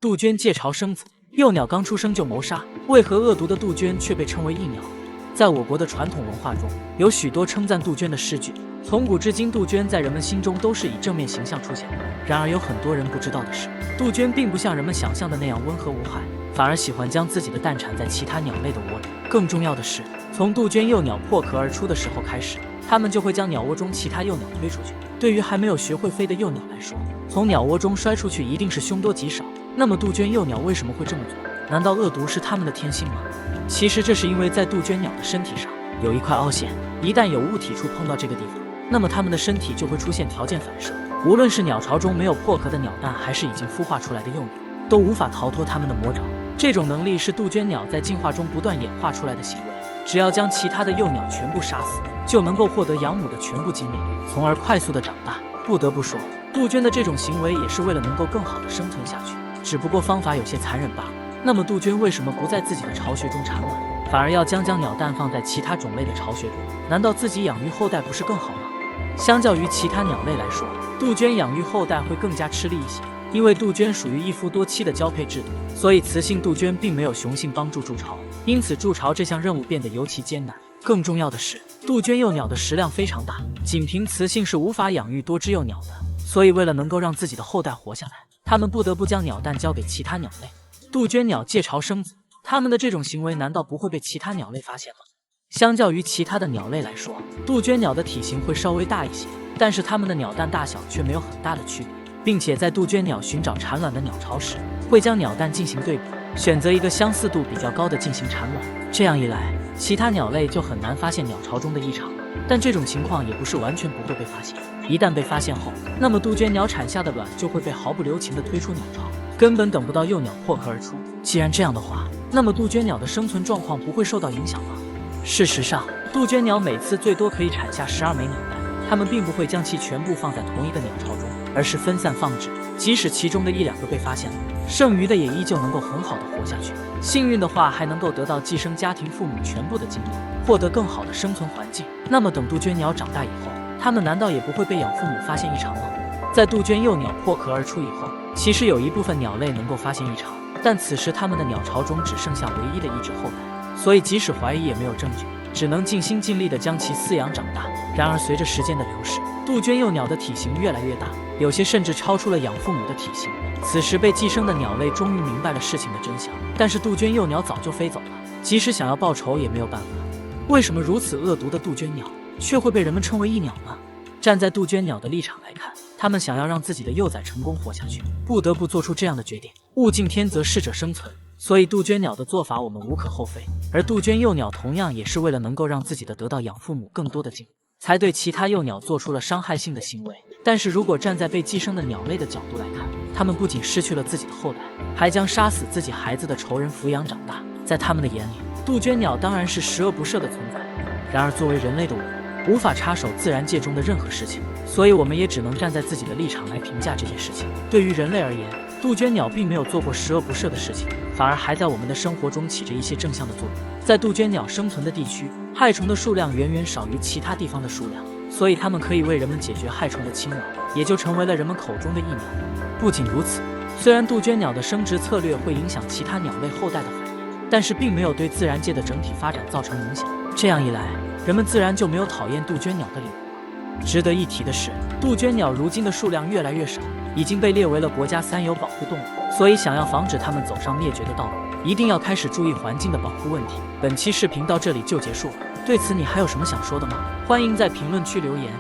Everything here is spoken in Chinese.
杜鹃借巢生子，幼鸟刚出生就谋杀，为何恶毒的杜鹃却被称为异鸟？在我国的传统文化中，有许多称赞杜鹃的诗句。从古至今，杜鹃在人们心中都是以正面形象出现的。然而，有很多人不知道的是，杜鹃并不像人们想象的那样温和无害，反而喜欢将自己的蛋产在其他鸟类的窝里。更重要的是，从杜鹃幼鸟破壳而出的时候开始，它们就会将鸟窝中其他幼鸟推出去。对于还没有学会飞的幼鸟来说，从鸟窝中摔出去一定是凶多吉少。那么，杜鹃幼鸟为什么会这么做？难道恶毒是它们的天性吗？其实这是因为在杜鹃鸟的身体上有一块凹陷，一旦有物体触碰到这个地方，那么它们的身体就会出现条件反射。无论是鸟巢中没有破壳的鸟蛋，还是已经孵化出来的幼鸟，都无法逃脱它们的魔爪。这种能力是杜鹃鸟在进化中不断演化出来的行为。只要将其他的幼鸟全部杀死，就能够获得养母的全部精力，从而快速的长大。不得不说，杜鹃的这种行为也是为了能够更好的生存下去，只不过方法有些残忍罢了。那么杜鹃为什么不在自己的巢穴中产卵，反而要将鸟蛋放在其他种类的巢穴中？难道自己养育后代不是更好吗？相较于其他鸟类来说，杜鹃养育后代会更加吃力一些，因为杜鹃属于一夫多妻的交配制度，所以雌性杜鹃并没有雄性帮助筑巢，因此筑巢这项任务变得尤其艰难。更重要的是，杜鹃幼鸟的食量非常大，仅凭雌性是无法养育多只幼鸟的，所以为了能够让自己的后代活下来，它们不得不将鸟蛋交给其他鸟类。杜鹃鸟借巢生子，它们的这种行为难道不会被其他鸟类发现吗？相较于其他的鸟类来说，杜鹃鸟的体型会稍微大一些，但是它们的鸟蛋大小却没有很大的区别，并且在杜鹃鸟寻找产卵的鸟巢时，会将鸟蛋进行对比，选择一个相似度比较高的进行产卵。这样一来，其他鸟类就很难发现鸟巢中的异常了。但这种情况也不是完全不会被发现，一旦被发现后，那么杜鹃鸟产下的卵就会被毫不留情地推出鸟巢，根本等不到幼鸟破壳而出。既然这样的话，那么杜鹃鸟的生存状况不会受到影响吗？事实上，杜鹃鸟每次最多可以产下12枚鸟蛋，它们并不会将其全部放在同一个鸟巢中，而是分散放置。即使其中的1-2个被发现了，剩余的也依旧能够很好的活下去。幸运的话，还能够得到寄生家庭父母全部的精力，获得更好的生存环境。那么等杜鹃鸟长大以后，它们难道也不会被养父母发现异常吗？在杜鹃幼鸟破壳而出以后，其实有一部分鸟类能够发现异常，但此时它们的鸟巢中只剩下唯一的一只后代，所以即使怀疑也没有证据，只能尽心尽力地将其饲养长大。然而随着时间的流逝，杜鹃幼鸟的体型越来越大，有些甚至超出了养父母的体型。此时被寄生的鸟类终于明白了事情的真相，但是杜鹃幼鸟早就飞走了，即使想要报仇也没有办法。为什么如此恶毒的杜鹃鸟却会被人们称为异鸟呢？站在杜鹃鸟的立场来看，它们想要让自己的幼崽成功活下去，不得不做出这样的决定。物竞天择，适者生存，所以杜鹃鸟的做法我们无可厚非。而杜鹃幼鸟同样也是为了能够让自己的得到养父母更多的精力，才对其他幼鸟做出了伤害性的行为。但是如果站在被寄生的鸟类的角度来看，它们不仅失去了自己的后代，还将杀死自己孩子的仇人抚养长大。在他们的眼里，杜鹃鸟当然是十恶不赦的存在。然而作为人类的我们，无法插手自然界中的任何事情，所以我们也只能站在自己的立场来评价这件事情。对于人类而言，杜鹃鸟并没有做过十恶不赦的事情，反而还在我们的生活中起着一些正向的作用。在杜鹃鸟生存的地区，害虫的数量远远少于其他地方的数量，所以它们可以为人们解决害虫的侵扰，也就成为了人们口中的异鸟。不仅如此，虽然杜鹃鸟的生殖策略会影响其他鸟类后代的繁衍，但是并没有对自然界的整体发展造成影响。这样一来，人们自然就没有讨厌杜鹃鸟的理由。值得一提的是，杜鹃鸟如今的数量越来越少，已经被列为了国家3有保护动物，所以想要防止它们走上灭绝的道路，一定要开始注意环境的保护问题。本期视频到这里就结束了，对此你还有什么想说的吗？欢迎在评论区留言。